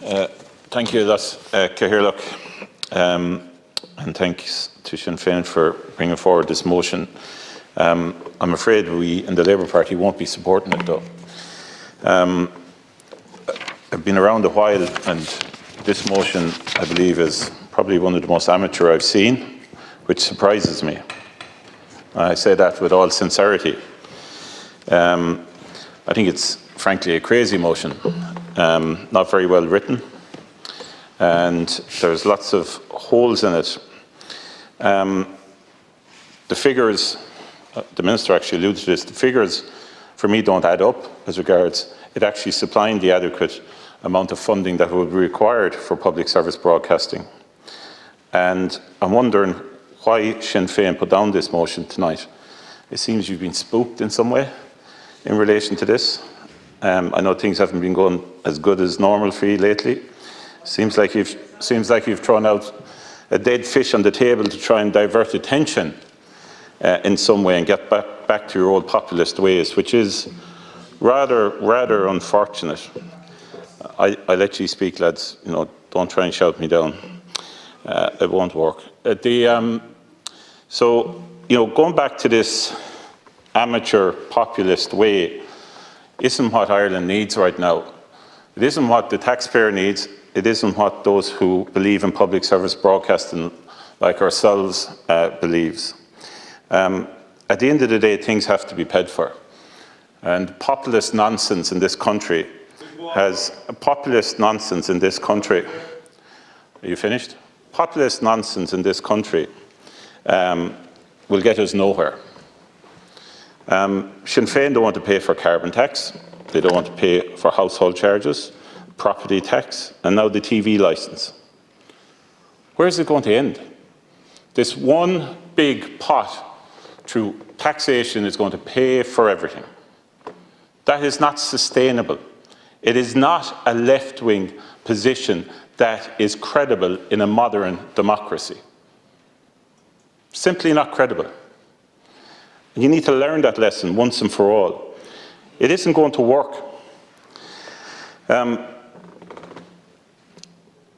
Thank you, that's Cahirlock. And thanks to Sinn Féin for bringing forward this motion. I'm afraid we in the Labour Party won't be supporting it though. I've been around a while and this motion, I believe, is probably one of the most amateur I've seen, which surprises me. I say that with all sincerity. I think it's frankly a crazy motion, not very well written, and there's lots of holes in it. The figures, the Minister actually alluded to this, the figures for me don't add up as regards it actually supplying the adequate amount of funding that would be required for public service broadcasting. And I'm wondering why Sinn Féin put down this motion tonight. It seems you've been spooked in some way in relation to this. I know things haven't been going as good as normal for you lately. Seems like you've thrown out a dead fish on the table to try and divert attention in some way and get back to your old populist ways, which is rather unfortunate. I let you speak, lads. You know, don't try and shout me down. It won't work. So, you know, going back to this amateur populist way isn't what Ireland needs right now. It isn't what the taxpayer needs. It isn't what those who believe in public service broadcasting, like ourselves, believes. At the end of the day, things have to be paid for. And populist nonsense in this country has populist nonsense in this country. Are you finished? Populist nonsense in this country will get us nowhere. Sinn Féin don't want to pay for carbon tax. They don't want to pay for household charges, property tax, and now the TV licence. Where is it going to end? This one big pot through taxation is going to pay for everything. That is not sustainable. It is not a left-wing position that is credible in a modern democracy. Simply not credible. You need to learn that lesson once and for all. It isn't going to work.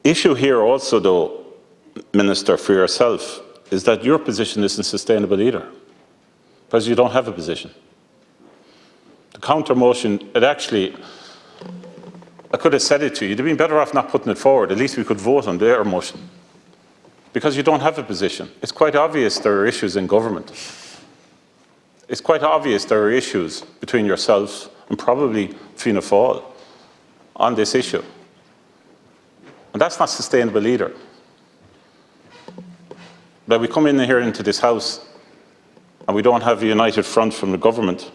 Issue here also, though, Minister, for yourself, is that your position isn't sustainable either, because you don't have a position. The counter motion, it actually, I could have said it to you, you'd have been better off not putting it forward. At least we could vote on their motion, because you don't have a position. It's quite obvious there are issues in government. It's quite obvious there are issues between yourself and probably Fianna Fáil on this issue. And that's not sustainable either. That we come in here into this House and we don't have a united front from the government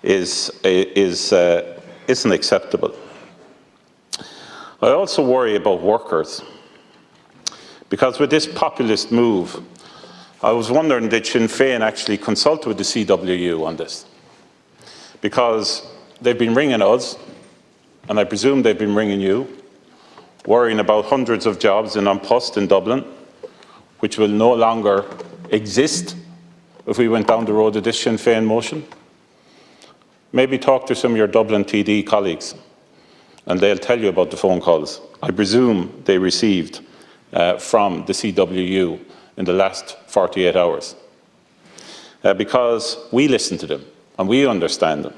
isn't acceptable. I also worry about workers, because with this populist move, I was wondering, did Sinn Féin actually consult with the CWU on this? Because they've been ringing us, and I presume they've been ringing you, worrying about hundreds of jobs in An Post in Dublin, which will no longer exist if we went down the road of this Sinn Féin motion. Maybe talk to some of your Dublin TD colleagues, and they'll tell you about the phone calls I presume they received from the CWU in the last 48 hours. Because we listen to them and we understand them.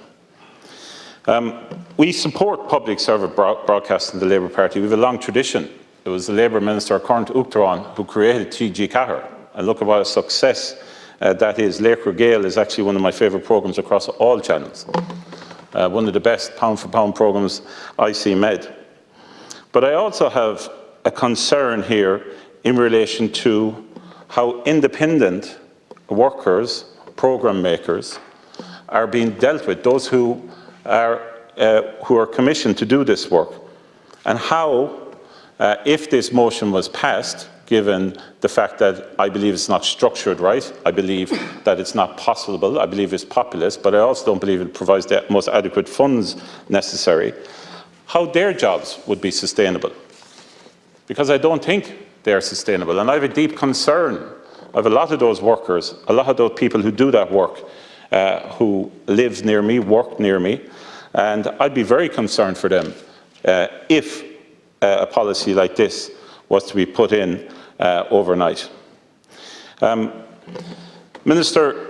We support public service broadcasting in the Labour Party. We have a long tradition. It was the Labour Minister, Cormac Uachtaráin, who created TG Cahir. And look at what a success that is. Laochra Gael is actually one of my favourite programmes across all channels. One of the best pound-for-pound programmes I see made. But I also have a concern here in relation to how independent workers, programme makers, are being dealt with, those who are commissioned to do this work, and how, if this motion was passed, given the fact that I believe it's not structured right, I believe that it's not possible, I believe it's populist, but I also don't believe it provides the most adequate funds necessary, how their jobs would be sustainable. Because I don't think they're sustainable, and I have a deep concern of a lot of those workers, a lot of those people who do that work, who live near me, work near me, and I'd be very concerned for them if a policy like this was to be put in overnight. Minister,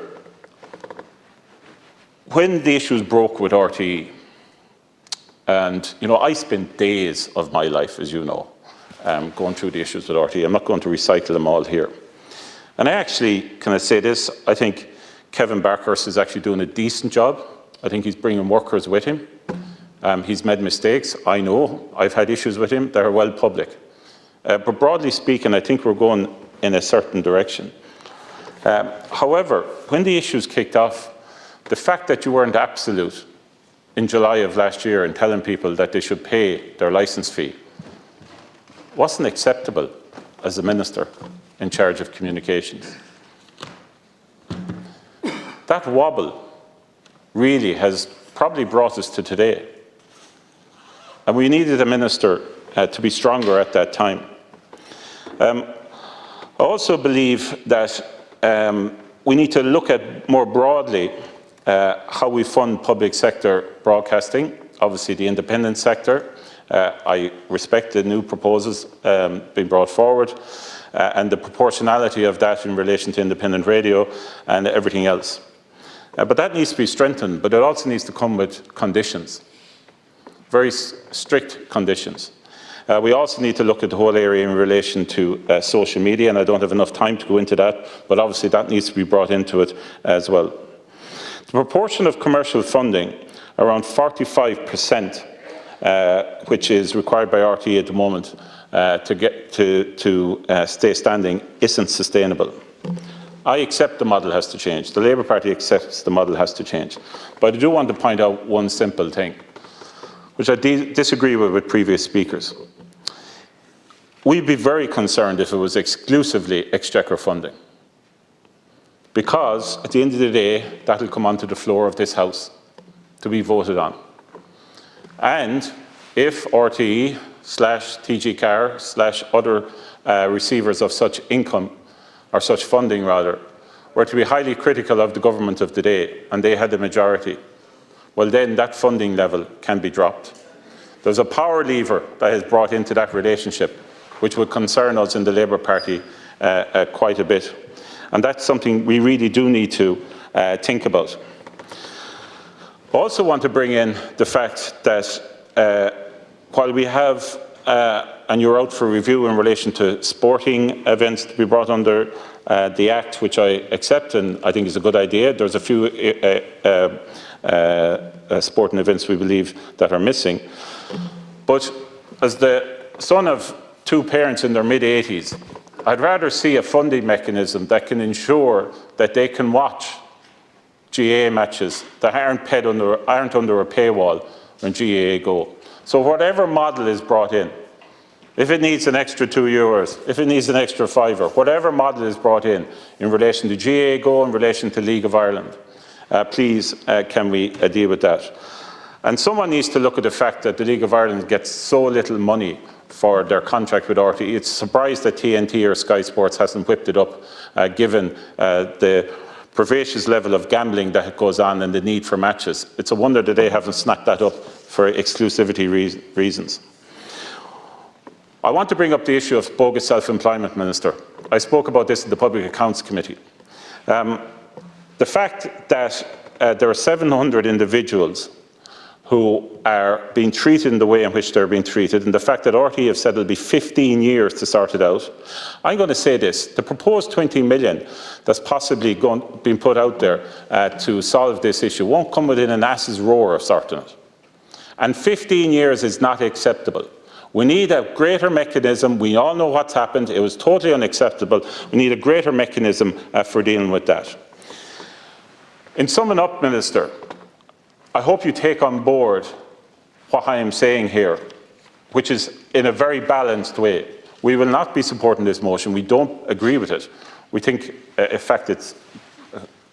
when the issues broke with RTE, and I spent days of my life, as you know, going through the issues with RTE. I'm not going to recycle them all here. And I actually, can I say this, I think Kevin Barkhurst is actually doing a decent job. I think he's bringing workers with him. He's made mistakes, I know. I've had issues with him that are well public. But broadly speaking, I think we're going in a certain direction. However, when the issues kicked off, the fact that you weren't absolute in July of last year in telling people that they should pay their licence fee wasn't acceptable as a minister in charge of communications. That wobble really has probably brought us to today. And we needed a minister to be stronger at that time. I also believe that we need to look at more broadly how we fund public sector broadcasting, obviously the independent sector. I respect the new proposals being brought forward and the proportionality of that in relation to independent radio and everything else. But that needs to be strengthened, but it also needs to come with conditions, very strict conditions. We also need to look at the whole area in relation to social media, and I don't have enough time to go into that, but obviously that needs to be brought into it as well. The proportion of commercial funding, around 45%, which is required by RTE at the moment to stay standing, isn't sustainable. I accept the model has to change. The Labour Party accepts the model has to change. But I do want to point out one simple thing, which I disagree with previous speakers. We'd be very concerned if it was exclusively exchequer funding, because at the end of the day, that'll come onto the floor of this House to be voted on. And if RTE / TG Car / other receivers of such income, or such funding rather, were to be highly critical of the government of the day, and they had the majority, well then that funding level can be dropped. There's a power lever that is brought into that relationship, which would concern us in the Labour Party quite a bit. And that's something we really do need to think about. I also want to bring in the fact that while we have, and you're out for review in relation to sporting events to be brought under the Act, which I accept and I think is a good idea. There's a few sporting events we believe that are missing. But as the son of two parents in their mid-80s, I'd rather see a funding mechanism that can ensure that they can watch GAA matches that aren't under a paywall when GAA go. So whatever model is brought in, if it needs an extra €2, if it needs an extra €5, whatever model is brought in relation to GAA Go, in relation to League of Ireland, please can we deal with that? And someone needs to look at the fact that the League of Ireland gets so little money for their contract with RTE. It's a surprise that TNT or Sky Sports hasn't whipped it up, given the pervasive level of gambling that goes on and the need for matches. It's a wonder that they haven't snapped that up for exclusivity reasons. I want to bring up the issue of bogus self-employment, Minister. I spoke about this in the Public Accounts Committee. The fact that there are 700 individuals who are being treated in the way in which they're being treated, and the fact that RTE have said it'll be 15 years to sort it out. I'm going to say this, the proposed 20 million that's possibly being put out there to solve this issue won't come within an ass's roar of sorting it. And 15 years is not acceptable. We need a greater mechanism. We all know what's happened. It was totally unacceptable. We need a greater mechanism for dealing with that. In summing up, Minister, I hope you take on board what I am saying here, which is in a very balanced way. We will not be supporting this motion. We don't agree with it. We think, in fact, it's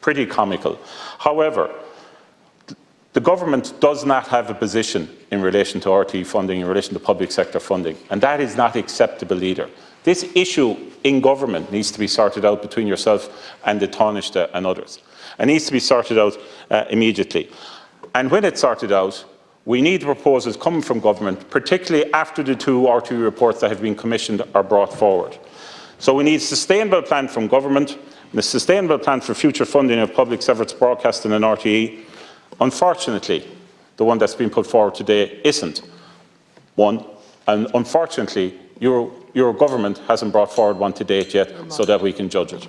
pretty comical. However, the government does not have a position in relation to RTE funding, in relation to public sector funding, and that is not acceptable either. This issue in government needs to be sorted out between yourself and the Taoiseach and others. It needs to be sorted out immediately. And when it's sorted out, We need proposals coming from government, particularly after the 2 RTE reports that have been commissioned are brought forward. So we need a sustainable plan from government, and a sustainable plan for future funding of public service broadcasting and RTE. Unfortunately, the one that's been put forward today isn't one, and unfortunately, your government hasn't brought forward one to date yet, so that we can judge it.